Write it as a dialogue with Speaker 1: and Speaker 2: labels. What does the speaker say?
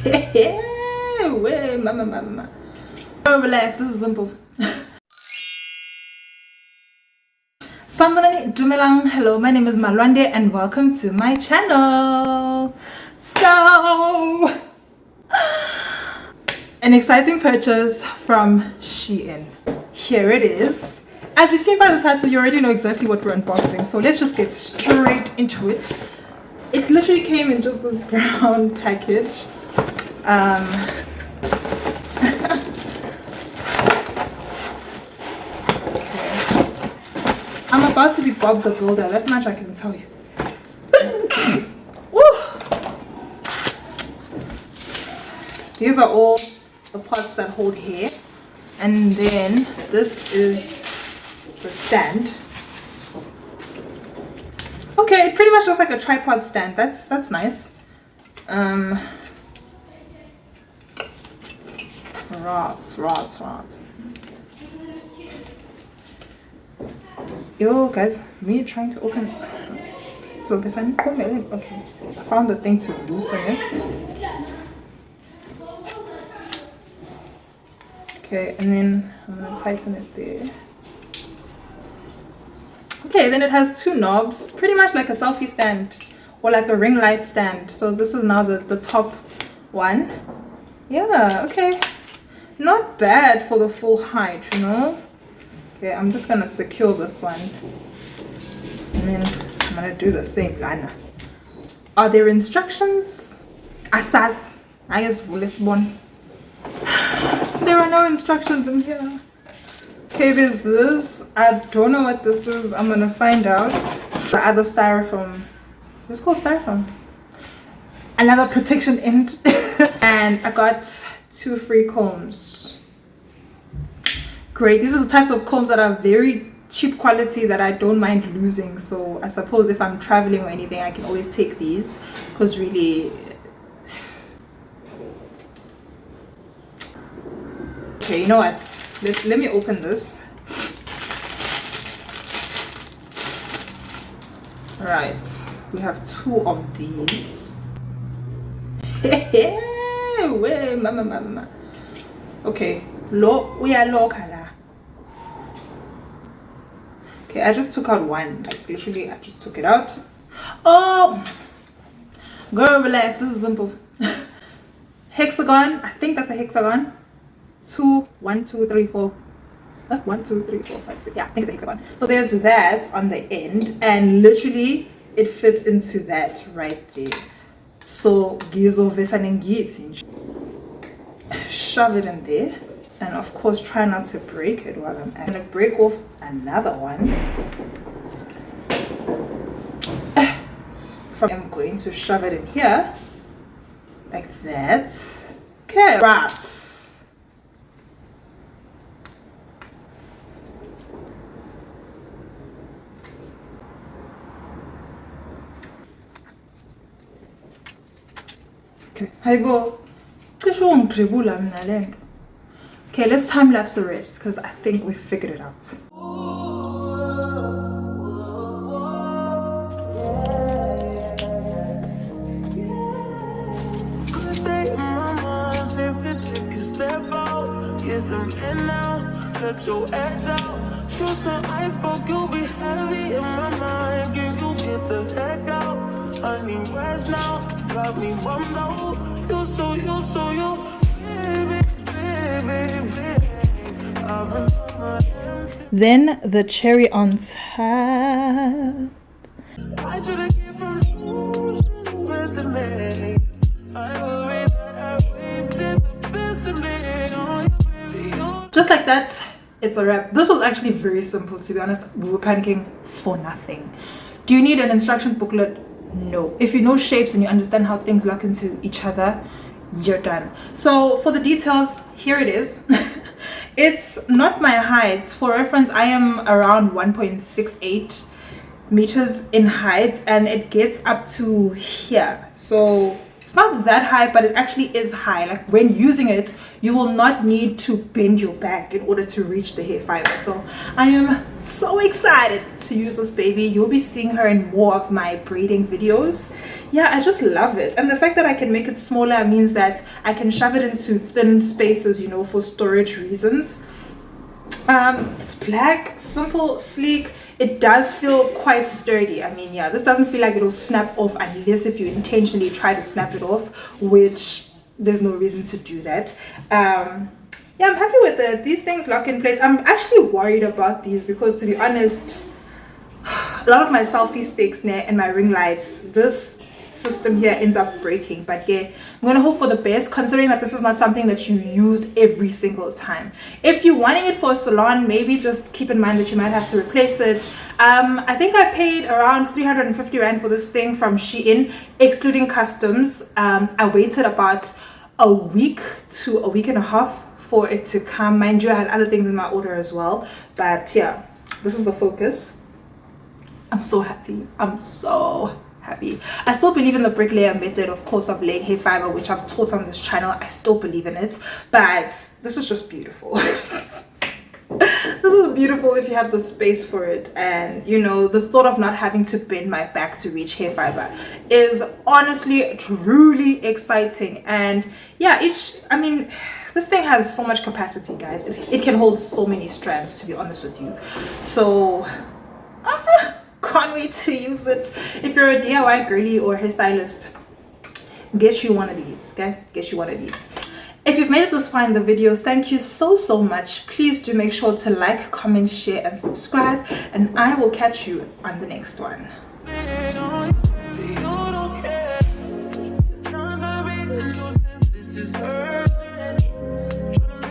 Speaker 1: Wait, mama. Oh, relax, this is simple. Sanbanani Dumelang, hello, my name is Malwande and welcome to my channel. So, an exciting purchase from Shein. Here it is. As you've seen by the title, you already know exactly what we're unboxing. So let's just get straight into it. It literally came in just this brown package. I'm about to be Bob the Builder, that much I can tell you. These are all the parts that hold hair. And then this is the stand. Okay, it pretty much looks like a tripod stand. That's nice. Rods. Yo guys, me trying to open. So this I'm okay. I found the thing to loosen it. Okay, and then I'm gonna tighten it there. Okay, then it has two knobs, pretty much like a selfie stand or like a ring light stand. So this is now the top one. Yeah, okay, not bad for the full height, you know. Okay, I'm just gonna secure this one and then I'm gonna do the same liner. Are there instructions? Asas, I guess one. There are no instructions in here. Okay, there's this. I don't know what this is. I'm gonna find out. The other styrofoam. It's called styrofoam. Another protection end. And I got 2 free combs. Great. These are the types of combs that are very cheap quality that I don't mind losing. So I suppose if I'm traveling or anything, I can always take these. Because really... Okay, you know what? Let me open this. Right, we have 2 of these. Wait, mama. Okay, we are low color. Okay, I just took out one. Like literally, I just took it out. Oh, girl, relax. This is simple. Hexagon. I think that's a hexagon. 1 2 3 4 1 2 3 4 5 6. Yeah, I think it's a hexagon. So there's that on the end and literally it fits into that right there. So shove it in there and of course try not to break it while I'm gonna break off another one. I'm going to shove it in here like that. Okay, right. Okay, let's time lapse the rest because I think we figured it out.
Speaker 2: You'll be heavy in my mind. Can you get the heck out? I need rest now. Got me one low. You so
Speaker 1: Then the cherry on top.
Speaker 2: I should have came from you. Best of me. I worry that I wasted the best of me on you.
Speaker 1: Just like that, it's a wrap. This was actually very simple, to be honest. We were panicking for nothing. Do you need an instruction booklet? No. If you know shapes and you understand how things lock into each other, you're done. So for the details, here it is. It's not my height. For reference, I am around 1.68 meters in height and it gets up to here. So it's not that high, but it actually is high. Like when using it, you will not need to bend your back in order to reach the hair fiber. So I am so excited to use this baby. You'll be seeing her in more of my braiding videos. Yeah, I just love it. And the fact that I can make it smaller means that I can shove it into thin spaces, you know, for storage reasons. It's black, simple, sleek. It does feel quite sturdy. I mean, yeah, this doesn't feel like it'll snap off unless if you intentionally try to snap it off, which there's no reason to do that. Yeah, I'm happy with it. These things lock in place. I'm actually worried about these because, to be honest, a lot of my selfie sticks and my ring lights, this system here ends up breaking. But yeah, I'm gonna hope for the best, considering that this is not something that you use every single time. If you're wanting it for a salon, maybe just keep in mind that you might have to replace it. I think I paid around 350 rand for this thing from Shein, excluding customs. I waited about a week to a week and a half for it to come. Mind you, I had other things in my order as well, but yeah, this is the focus. I'm so happy. I'm so happy. I still believe in the bricklayer method, of course, of laying hair fiber, which I've taught on this channel. I still believe in it, but this is just beautiful. This is beautiful if you have the space for it. And you know, the thought of not having to bend my back to reach hair fiber is honestly truly exciting. And yeah, I mean, this thing has so much capacity, guys. It can hold so many strands, to be honest with you. So can't wait to use it. If you're a DIY girly or hairstylist, get you one of these, okay? Get you one of these. If you've made it this far in the video, thank you so much. Please do make sure to like, comment, share, and subscribe, and I will catch you on the next one.
Speaker 2: You don't care. Trying to read the news since this is her.